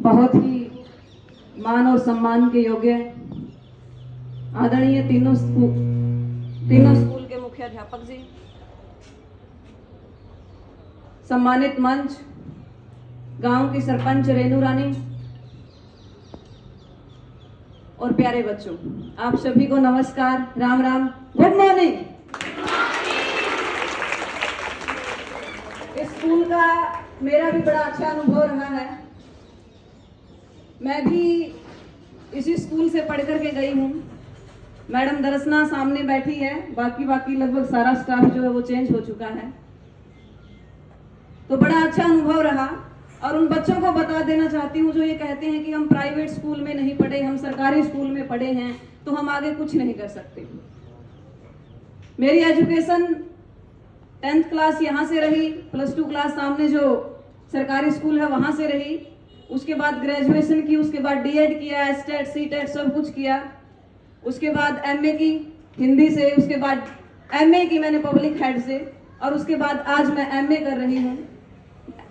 बहुत ही मान और सम्मान के योग्य आदरणीय तीनों स्कूल के मुख्य अध्यापक जी, सम्मानित मंच, गांव की सरपंच रेनू रानी और प्यारे बच्चों, आप सभी को नमस्कार, राम राम, गुड मॉर्निंग। इस स्कूल का मेरा भी बड़ा अच्छा अनुभव रहा है। मैं भी इसी स्कूल से पढ़ करके गई हूँ। मैडम दरसना सामने बैठी है, बाकी लगभग सारा स्टाफ जो है वो चेंज हो चुका है। तो बड़ा अच्छा अनुभव रहा और उन बच्चों को बता देना चाहती हूँ जो ये कहते हैं कि हम प्राइवेट स्कूल में नहीं पढ़े, हम सरकारी स्कूल में पढ़े हैं तो हम आगे कुछ नहीं कर सकते। मेरी एजुकेशन 10th क्लास यहाँ से रही, +2 क्लास सामने जो सरकारी स्कूल है वहाँ से रही। उसके बाद ग्रेजुएशन की, उसके बाद डीएड किया, स्टेट सीटेट सब कुछ किया। उसके बाद एमए की हिंदी से, उसके बाद एमए की मैंने पब्लिक हेड से, और उसके बाद आज मैं एमए कर रही हूँ,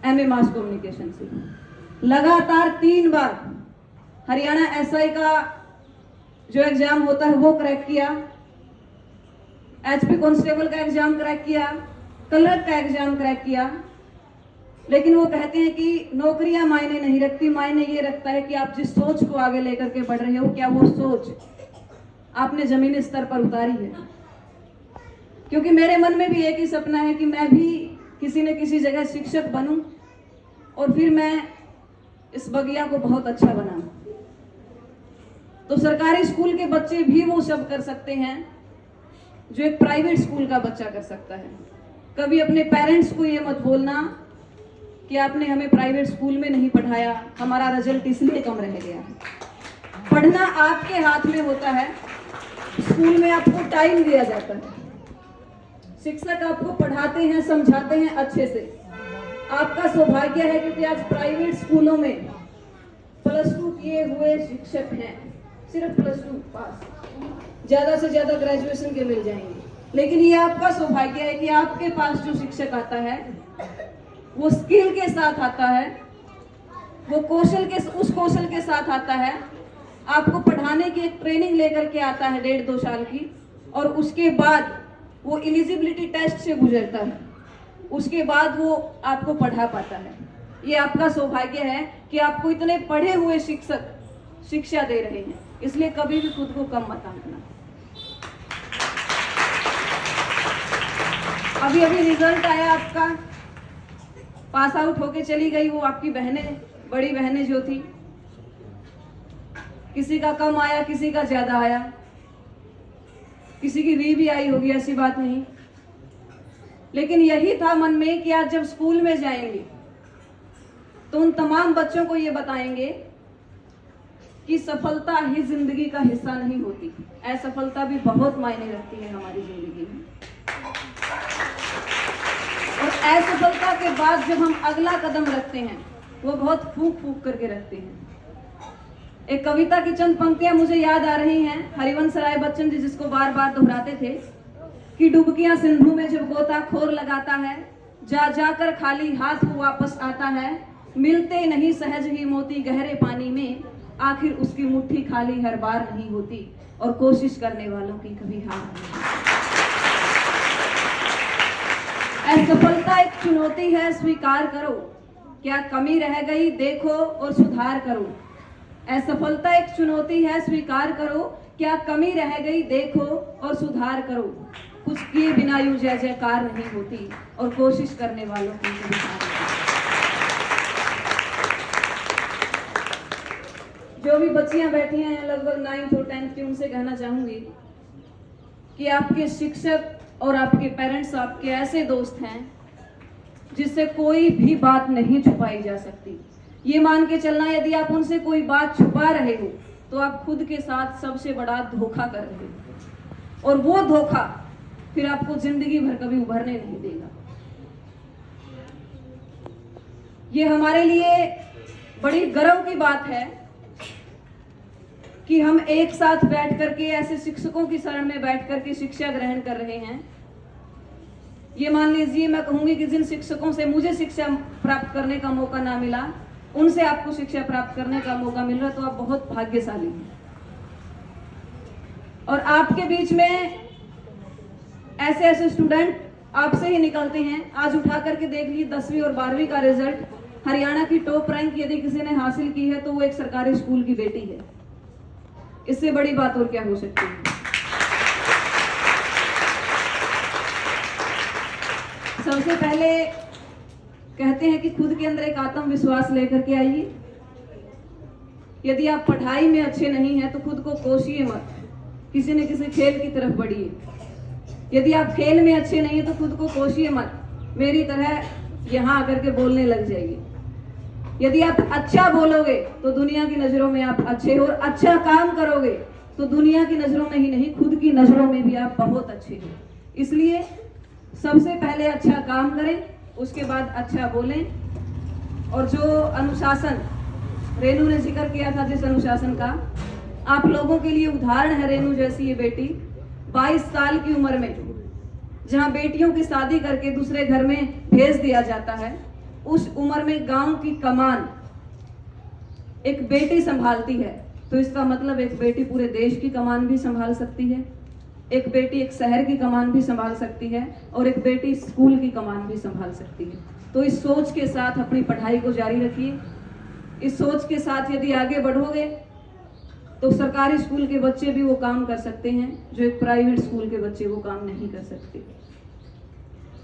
एमए मास कम्युनिकेशन से। लगातार 3 बार हरियाणा एसआई का जो एग्जाम होता है वो क्रैक किया, एचपी कांस्टेबल का एग्जाम क्रैक किया, क्लर्क का एग्जाम क्रैक किया। लेकिन वो कहते हैं कि नौकरियां मायने नहीं रखती, मायने ये रखता है कि आप जिस सोच को आगे लेकर के बढ़ रहे हो, क्या वो सोच आपने जमीनी स्तर पर उतारी है। क्योंकि मेरे मन में भी एक ही सपना है कि मैं भी किसी न किसी जगह शिक्षक बनूं और फिर मैं इस बगिया को बहुत अच्छा बनाऊं। तो सरकारी स्कूल के बच्चे भी वो सब कर सकते हैं जो एक प्राइवेट स्कूल का बच्चा कर सकता है। कभी अपने पेरेंट्स को ये मत बोलना कि आपने हमें प्राइवेट स्कूल में नहीं पढ़ाया, हमारा रिजल्ट इसलिए कम रह गया। पढ़ना आपके हाथ में होता है। स्कूल में आपको टाइम दिया जाता है, शिक्षक आपको पढ़ाते हैं, समझाते हैं अच्छे से। आपका सौभाग्य है क्योंकि आज प्राइवेट स्कूलों में +2 किए हुए शिक्षक हैं, सिर्फ +2 पास, ज्यादा से ज्यादा ग्रेजुएशन के मिल जाएंगे। लेकिन ये आपका सौभाग्य है कि आपके पास जो शिक्षक आता है वो स्किल के साथ आता है, वो उस कौशल के साथ आता है। आपको पढ़ाने की एक ट्रेनिंग लेकर के आता है 1.5-2 साल की, और उसके बाद वो एलिजिबिलिटी टेस्ट से गुजरता है, उसके बाद वो आपको पढ़ा पाता है। ये आपका सौभाग्य है कि आपको इतने पढ़े हुए शिक्षक शिक्षा दे रहे हैं, इसलिए कभी भी खुद को कम मत आंकना। अभी रिजल्ट आया आपका, पास आउट होके चली गई वो आपकी बहनें, बड़ी बहनें जो थी, किसी का कम आया, किसी का ज्यादा आया, किसी की भी आई होगी, ऐसी बात नहीं। लेकिन यही था मन में कि आज जब स्कूल में जाएंगे तो उन तमाम बच्चों को ये बताएंगे कि सफलता ही जिंदगी का हिस्सा नहीं होती, असफलता भी बहुत मायने रखती है हमारी जिंदगी में। और असफलता के बाद जब हम अगला कदम रखते हैं वो बहुत फूंक फूंक करके रखते हैं। एक कविता की चंद पंक्तियां मुझे याद आ रही हैं, हरिवंश राय बच्चन जी जिसको बार बार दोहराते थे कि डुबकियां सिंधु में जब गोताखोर लगाता है, जा जाकर खाली हाथ वो वापस आता है, मिलते नहीं सहज ही मोती गहरे पानी में, आखिर उसकी मुट्ठी खाली हर बार नहीं होती, और कोशिश करने वालों की कभी हार नहीं। असफलता एक चुनौती है, स्वीकार करो, क्या कमी रह गई देखो और सुधार करो। असफलता एक चुनौती है, स्वीकार करो, क्या कमी रह गई देखो और सुधार करो। कुछ किए बिना यूं जय जयकार नहीं होती, और कोशिश करने वालों की कभी हार नहीं। जो भी बच्चियां बैठी हैं लगभग 9th और 10th की, उनसे कहना चाहूंगी कि आपके शिक्षक और आपके पेरेंट्स आपके ऐसे दोस्त हैं जिससे कोई भी बात नहीं छुपाई जा सकती। ये मान के चलना, यदि आप उनसे कोई बात छुपा रहे हो तो आप खुद के साथ सबसे बड़ा धोखा कर रहे हो, और वो धोखा फिर आपको जिंदगी भर कभी उभरने नहीं देगा। ये हमारे लिए बड़ी गर्व की बात है कि हम एक साथ बैठ करके ऐसे शिक्षकों की शरण में बैठ करके शिक्षा ग्रहण कर रहे हैं। ये मान लीजिए, मैं कहूंगी कि जिन शिक्षकों से मुझे शिक्षा प्राप्त करने का मौका ना मिला, उनसे आपको शिक्षा प्राप्त करने का मौका मिल रहा है, तो आप बहुत भाग्यशाली हैं। और आपके बीच में ऐसे ऐसे स्टूडेंट आपसे ही निकलते हैं। आज उठा करके देख लीजिए 10वीं और 12वीं का रिजल्ट हरियाणा की टॉप रैंक यदि किसी ने हासिल की है तो वो एक सरकारी स्कूल की बेटी है। इससे बड़ी बात और क्या हो सकती है। सबसे पहले कहते हैं कि खुद के अंदर एक आत्मविश्वास लेकर के आइए। यदि आप पढ़ाई में अच्छे नहीं हैं तो खुद को कोसिए मत, किसी न किसी खेल की तरफ बढ़िए। यदि आप खेल में अच्छे नहीं हैं तो खुद को कोसिए मत, मेरी तरह यहाँ आकर के बोलने लग जाइए। यदि आप अच्छा बोलोगे तो दुनिया की नजरों में आप अच्छे हो, और अच्छा काम करोगे तो दुनिया की नजरों में ही नहीं खुद की नजरों में भी आप बहुत अच्छे हो। इसलिए सबसे पहले अच्छा काम करें, उसके बाद अच्छा बोलें। और जो अनुशासन रेनू ने जिक्र किया था, जिस अनुशासन का, आप लोगों के लिए उदाहरण है रेनू जैसी ये बेटी। 22 साल की उम्र में जहां बेटियों की शादी करके दूसरे घर में भेज दिया जाता है, उस उम्र में गांव की कमान एक बेटी संभालती है, तो इसका मतलब एक बेटी पूरे देश की कमान भी संभाल सकती है, एक बेटी एक शहर की कमान भी संभाल सकती है, और एक बेटी स्कूल की कमान भी संभाल सकती है। तो इस सोच के साथ अपनी पढ़ाई को जारी रखिए। इस सोच के साथ यदि आगे बढ़ोगे तो सरकारी स्कूल के बच्चे भी वो काम कर सकते हैं जो एक प्राइवेट स्कूल के बच्चे वो काम नहीं कर सकते।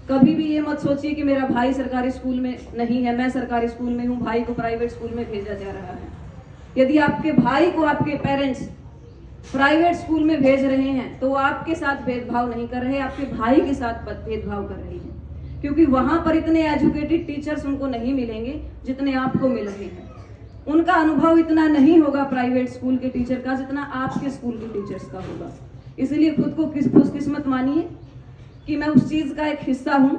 कभी भी ये मत सोचिए कि मेरा भाई सरकारी स्कूल में नहीं है, मैं सरकारी स्कूल में हूँ, भाई को प्राइवेट स्कूल में भेजा जा रहा है। यदि आपके भाई को आपके पेरेंट्स प्राइवेट स्कूल में भेज रहे हैं तो वो आपके साथ भेदभाव नहीं कर रहे, आपके भाई के साथ भेदभाव कर रहे हैं, क्योंकि वहां पर इतने एजुकेटेड टीचर्स उनको नहीं मिलेंगे जितने आपको मिल रहे हैं। उनका अनुभव इतना नहीं होगा प्राइवेट स्कूल के टीचर का जितना आपके स्कूल के टीचर्स का होगा। इसलिए खुद को खुशकिस्मत मानिए कि मैं उस चीज का एक हिस्सा हूं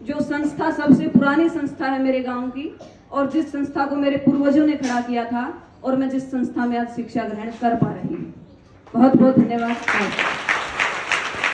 जो संस्था सबसे पुरानी संस्था है मेरे गांव की, और जिस संस्था को मेरे पूर्वजों ने खड़ा किया था, और मैं जिस संस्था में आज शिक्षा ग्रहण कर पा रही हूँ। बहुत बहुत धन्यवाद।